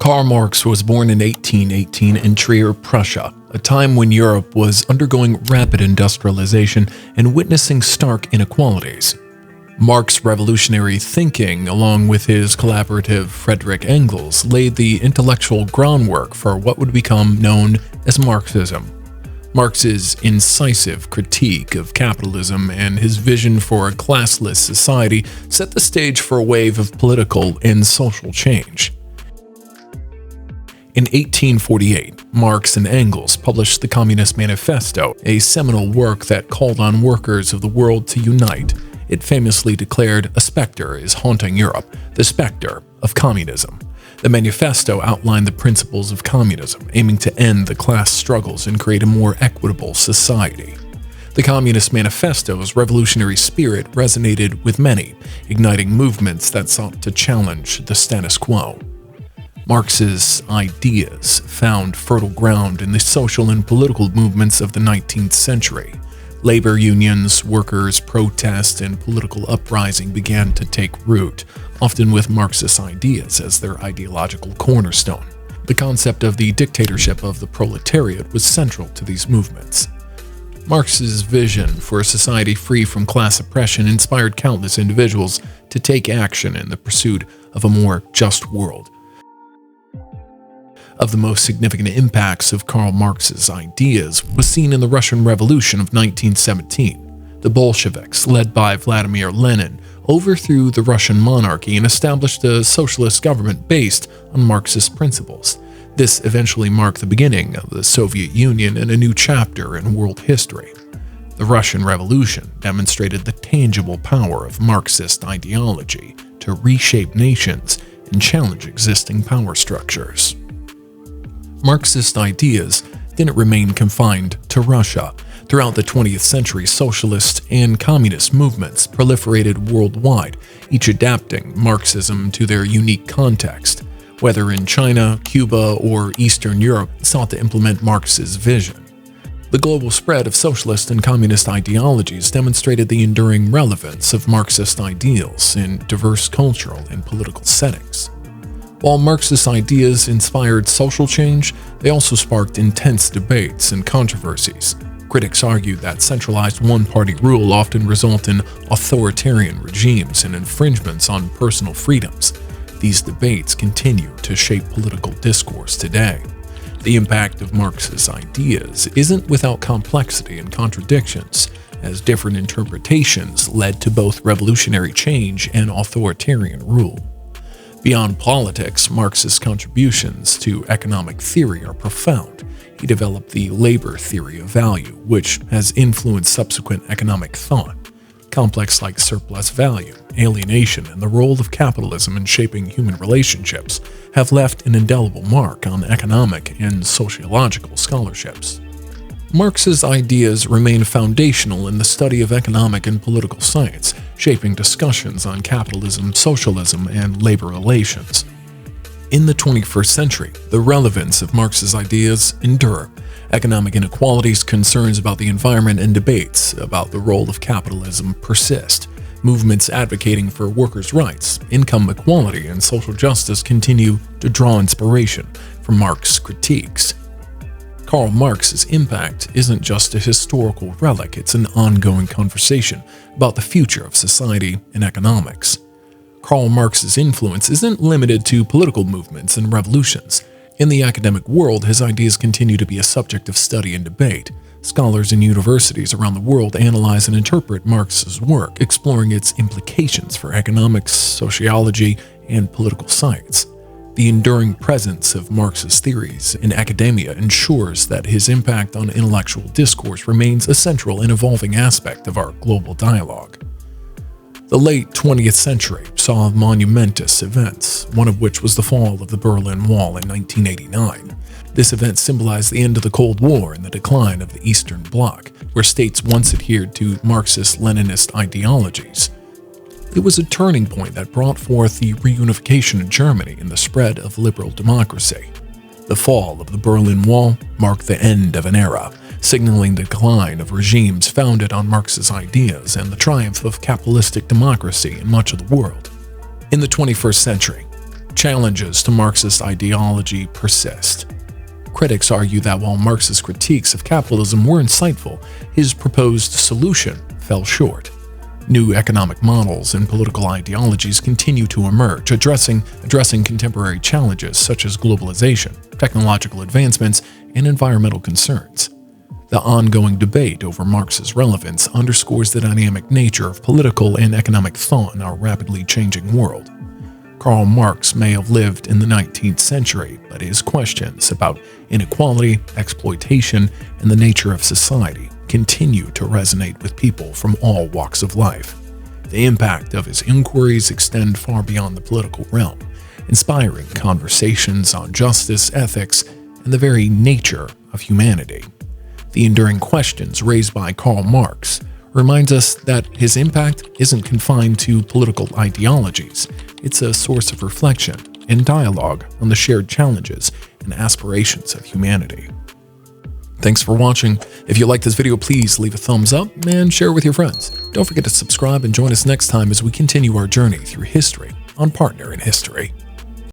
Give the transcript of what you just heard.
Karl Marx was born in 1818 in Trier, Prussia, a time when Europe was undergoing rapid industrialization and witnessing stark inequalities. Marx's revolutionary thinking, along with his collaborative Friedrich Engels, laid the intellectual groundwork for what would become known as Marxism. Marx's incisive critique of capitalism and his vision for a classless society set the stage for a wave of political and social change. In 1848, Marx and Engels published the Communist Manifesto, a seminal work that called on workers of the world to unite. It famously declared a specter is haunting Europe, the specter of communism. The manifesto outlined the principles of communism, aiming to end the class struggles and create a more equitable society. The Communist Manifesto's revolutionary spirit resonated with many, igniting movements that sought to challenge the status quo. Marx's ideas found fertile ground in the social and political movements of the 19th century. Labor unions, workers' protests, and political uprising began to take root, often with Marxist ideas as their ideological cornerstone. The concept of the dictatorship of the proletariat was central to these movements. Marx's vision for a society free from class oppression inspired countless individuals to take action in the pursuit of a more just world. Of the most significant impacts of Karl Marx's ideas was seen in the Russian Revolution of 1917. The Bolsheviks, led by Vladimir Lenin, overthrew the Russian monarchy and established a socialist government based on Marxist principles. This eventually marked the beginning of the Soviet Union and a new chapter in world history. The Russian Revolution demonstrated the tangible power of Marxist ideology to reshape nations and challenge existing power structures. Marxist ideas didn't remain confined to Russia. Throughout the 20th century, socialist and communist movements proliferated worldwide, each adapting Marxism to their unique context. Whether in China, Cuba, or Eastern Europe, sought to implement Marx's vision. The global spread of socialist and communist ideologies demonstrated the enduring relevance of Marxist ideals in diverse cultural and political settings. While Marxist ideas inspired social change, they also sparked intense debates and controversies. Critics argue that centralized one-party rule often results in authoritarian regimes and infringements on personal freedoms. These debates continue to shape political discourse today. The impact of Marx's ideas isn't without complexity and contradictions, as different interpretations led to both revolutionary change and authoritarian rule. Beyond politics, Marx's contributions to economic theory are profound. He developed the labor theory of value, which has influenced subsequent economic thought. Complex like surplus value, alienation, and the role of capitalism in shaping human relationships have left an indelible mark on economic and sociological scholarships. Marx's ideas remain foundational in the study of economic and political science, shaping discussions on capitalism, socialism, and labor relations. In the 21st century, the relevance of Marx's ideas endure. Economic inequalities, concerns about the environment, and debates about the role of capitalism persist. Movements advocating for workers' rights, income equality, and social justice continue to draw inspiration from Marx's critiques. Karl Marx's impact isn't just a historical relic, it's an ongoing conversation about the future of society and economics. Karl Marx's influence isn't limited to political movements and revolutions. In the academic world, his ideas continue to be a subject of study and debate. Scholars in universities around the world analyze and interpret Marx's work, exploring its implications for economics, sociology, and political science. The enduring presence of Marx's theories in academia ensures that his impact on intellectual discourse remains a central and evolving aspect of our global dialogue. The late 20th century saw monumentous events, one of which was the fall of the Berlin Wall in 1989. This event symbolized the end of the Cold War and the decline of the Eastern Bloc, where states once adhered to Marxist-Leninist ideologies. It was a turning point that brought forth the reunification of Germany and the spread of liberal democracy. The fall of the Berlin Wall marked the end of an era, signaling the decline of regimes founded on Marx's ideas and the triumph of capitalistic democracy in much of the world. In the 21st century, Challenges to Marxist ideology persist. Critics argue that while Marx's critiques of capitalism were insightful, his proposed solution fell short. New economic models and political ideologies continue to emerge, addressing contemporary challenges such as globalization, technological advancements, and environmental concerns. The ongoing debate over Marx's relevance underscores the dynamic nature of political and economic thought in our rapidly changing world. Karl Marx may have lived in the 19th century, but his questions about inequality, exploitation, and the nature of society continue to resonate with people from all walks of life. The impact of his inquiries extend far beyond the political realm, inspiring conversations on justice, ethics, and the very nature of humanity. The enduring questions raised by Karl Marx reminds us that his impact isn't confined to political ideologies. It's a source of reflection and dialogue on the shared challenges and aspirations of humanity. Thanks for watching. If you like this video, please leave a thumbs up and share it with your friends. Don't forget to subscribe and join us next time as we continue our journey through history on Partner in History.